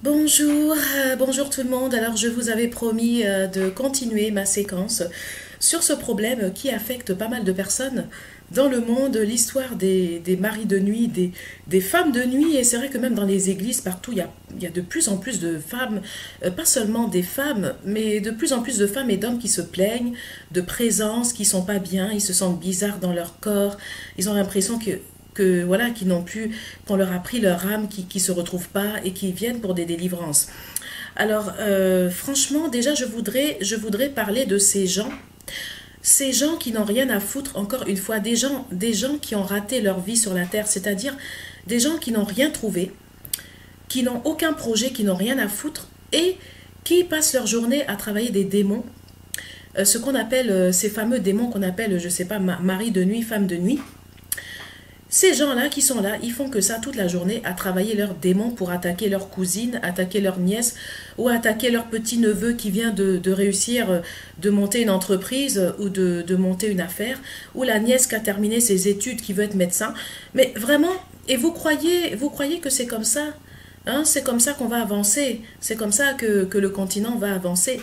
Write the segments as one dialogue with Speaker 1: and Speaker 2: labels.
Speaker 1: Bonjour, bonjour tout le monde. Alors je vous avais promis de continuer ma séquence sur ce problème qui affecte pas mal de personnes dans le monde, l'histoire des maris de nuit, des femmes de nuit. Et c'est vrai que même dans les églises, partout, il y a de plus en plus de femmes, pas seulement des femmes, mais de plus en plus de femmes et d'hommes qui se plaignent de présence, qui sont pas bien, ils se sentent bizarres dans leur corps, ils ont l'impression que voilà, qui n'ont plus, qu'on leur a pris leur âme, qui se retrouvent pas et qui viennent pour des délivrances. Alors, franchement, déjà, je voudrais parler de ces gens qui n'ont rien à foutre, encore une fois, des gens qui ont raté leur vie sur la terre, c'est-à-dire des gens qui n'ont rien trouvé, qui n'ont aucun projet, qui n'ont rien à foutre et qui passent leur journée à travailler des démons, ce qu'on appelle, ces fameux démons qu'on appelle, je sais pas, mari de nuit, femme de nuit. Ces gens-là qui sont là, ils font que ça toute la journée à travailler leurs démons pour attaquer leur cousine, attaquer leur nièce ou attaquer leur petit-neveu qui vient de réussir de monter une entreprise ou de monter une affaire, ou la nièce qui a terminé ses études qui veut être médecin. Mais vraiment, et vous croyez que c'est comme ça, hein, c'est comme ça qu'on va avancer, c'est comme ça que le continent va avancer.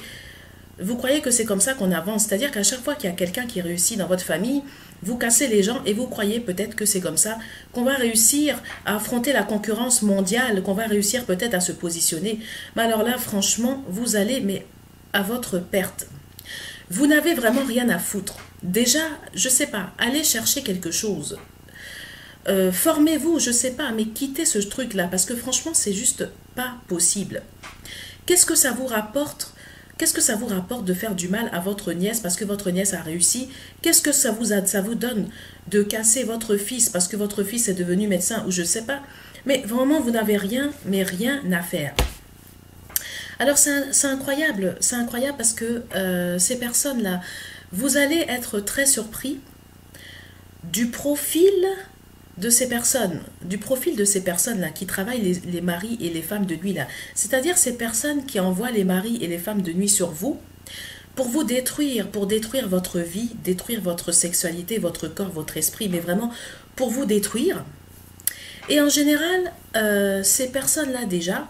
Speaker 1: Vous croyez que c'est comme ça qu'on avance, c'est-à-dire qu'à chaque fois qu'il y a quelqu'un qui réussit dans votre famille, vous cassez les gens et vous croyez peut-être que c'est comme ça qu'on va réussir à affronter la concurrence mondiale, qu'on va réussir peut-être à se positionner. Mais alors là, franchement, vous allez, mais à votre perte. Vous n'avez vraiment rien à foutre. Déjà, je sais pas, allez chercher quelque chose. Formez-vous, je sais pas, mais quittez ce truc-là parce que franchement, c'est juste pas possible. Qu'est-ce que ça vous rapporte? Qu'est-ce que ça vous rapporte de faire du mal à votre nièce parce que votre nièce a réussi? Qu'est-ce que ça vous donne de casser votre fils parce que votre fils est devenu médecin ou je sais pas? Mais vraiment, vous n'avez rien, mais rien à faire. Alors c'est incroyable parce que ces personnes-là, vous allez être très surpris du profil de ces personnes, du profil de ces personnes-là qui travaillent les maris et les femmes de nuit-là. C'est-à-dire ces personnes qui envoient les maris et les femmes de nuit sur vous pour vous détruire, pour détruire votre vie, détruire votre sexualité, votre corps, votre esprit, mais vraiment pour vous détruire. Et en général, ces personnes-là déjà,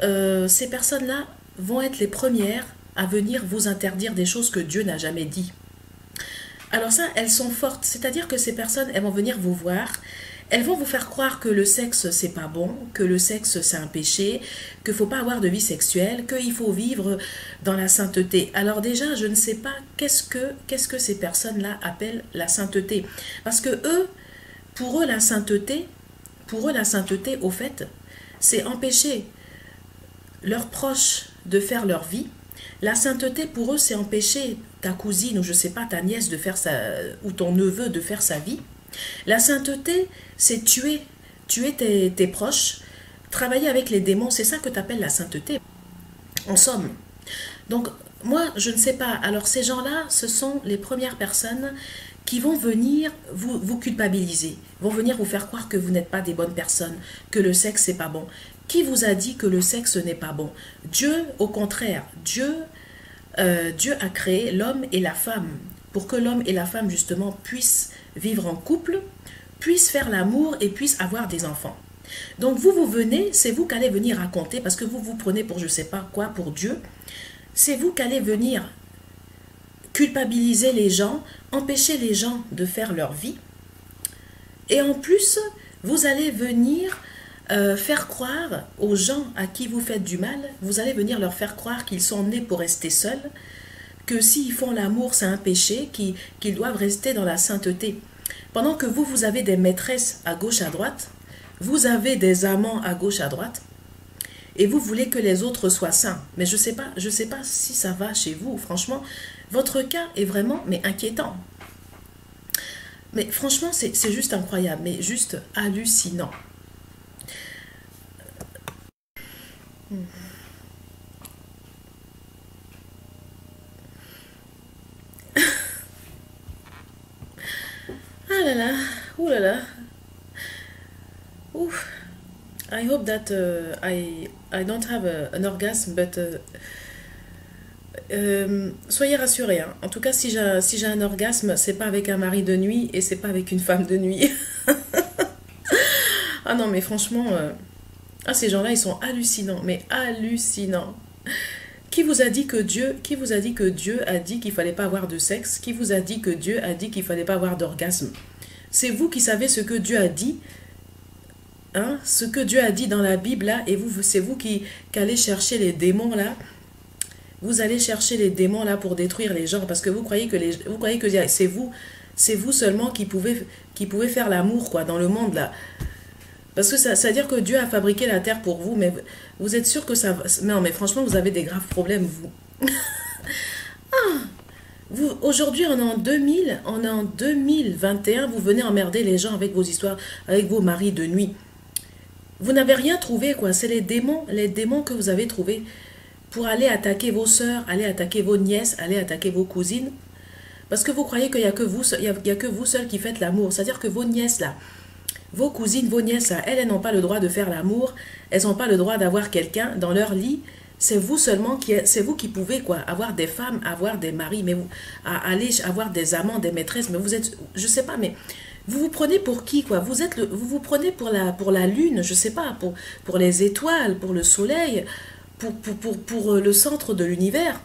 Speaker 1: ces personnes-là vont être les premières à venir vous interdire des choses que Dieu n'a jamais dit. Alors ça, elles sont fortes, c'est-à-dire que ces personnes, elles vont venir vous voir, elles vont vous faire croire que le sexe c'est pas bon, que le sexe c'est un péché, qu'il faut pas avoir de vie sexuelle, qu'il faut vivre dans la sainteté. Alors déjà, je ne sais pas qu'est-ce que ces personnes-là appellent la sainteté, parce que pour eux la sainteté, au fait, c'est empêcher leurs proches de faire leur vie. La sainteté pour eux, c'est empêcher ta cousine ou je sais pas ta nièce de faire ou ton neveu de faire sa vie. La sainteté, c'est tuer tes proches, travailler avec les démons, c'est ça que tu appelles la sainteté. En somme. Donc moi, je ne sais pas. Alors ces gens-là, ce sont les premières personnes qui vont venir vous culpabiliser, vont venir vous faire croire que vous n'êtes pas des bonnes personnes, que le sexe c'est pas bon. Qui vous a dit que le sexe n'est pas bon? Dieu, au contraire, Dieu a créé l'homme et la femme pour que l'homme et la femme justement puissent vivre en couple, puissent faire l'amour et puissent avoir des enfants. Donc vous venez, c'est vous qui allez venir raconter parce que vous vous prenez pour je sais pas quoi, pour Dieu. C'est vous qui allez venir culpabiliser les gens, empêcher les gens de faire leur vie. Et en plus, vous allez venir faire croire aux gens à qui vous faites du mal, vous allez venir leur faire croire qu'ils sont nés pour rester seuls, que s'ils font l'amour c'est un péché, qu'ils doivent rester dans la sainteté. Pendant que vous avez des maîtresses à gauche à droite, vous avez des amants à gauche à droite, et vous voulez que les autres soient saints. Mais je sais pas si ça va chez vous. Franchement, votre cas est vraiment inquiétant. Mais franchement, c'est juste incroyable, mais juste hallucinant. Ah là là, ouh là là, ouf. I hope that I don't have an orgasm, but soyez rassurés. Hein. En tout cas, si j'ai un orgasme, c'est pas avec un mari de nuit et c'est pas avec une femme de nuit. Ah non, mais franchement, Ah, ces gens-là, ils sont hallucinants, mais hallucinants. Qui vous a dit que Dieu a dit qu'il fallait pas avoir de sexe? Qui vous a dit que Dieu a dit qu'il fallait pas avoir d'orgasme? C'est vous qui savez ce que Dieu a dit, hein, ce que Dieu a dit dans la Bible là, et c'est vous qui allez chercher les démons là. Vous allez chercher les démons là pour détruire les gens parce que vous croyez que c'est vous seulement qui pouvez faire l'amour quoi dans le monde là. Parce que ça veut dire que Dieu a fabriqué la terre pour vous, mais vous êtes sûr que ça va... Non, mais franchement, vous avez des graves problèmes, vous. Aujourd'hui, on est en 2000, on est en 2021, vous venez emmerder les gens avec vos histoires, avec vos maris de nuit. Vous n'avez rien trouvé, quoi. C'est les démons que vous avez trouvés pour aller attaquer vos sœurs, aller attaquer vos nièces, aller attaquer vos cousines. Parce que vous croyez qu'il n'y a que vous, il y a que vous seuls qui faites l'amour. C'est-à-dire que vos nièces, là, vos cousines, vos nièces, là, elles n'ont pas le droit de faire l'amour. Elles n'ont pas le droit d'avoir quelqu'un dans leur lit. C'est vous seulement c'est vous qui pouvez quoi, avoir des femmes, avoir des maris, mais aller avoir des amants, des maîtresses. Mais vous êtes, je sais pas, mais vous vous prenez pour qui quoi? Vous vous prenez pour la lune, je sais pas, pour les étoiles, pour le soleil, pour le centre de l'univers.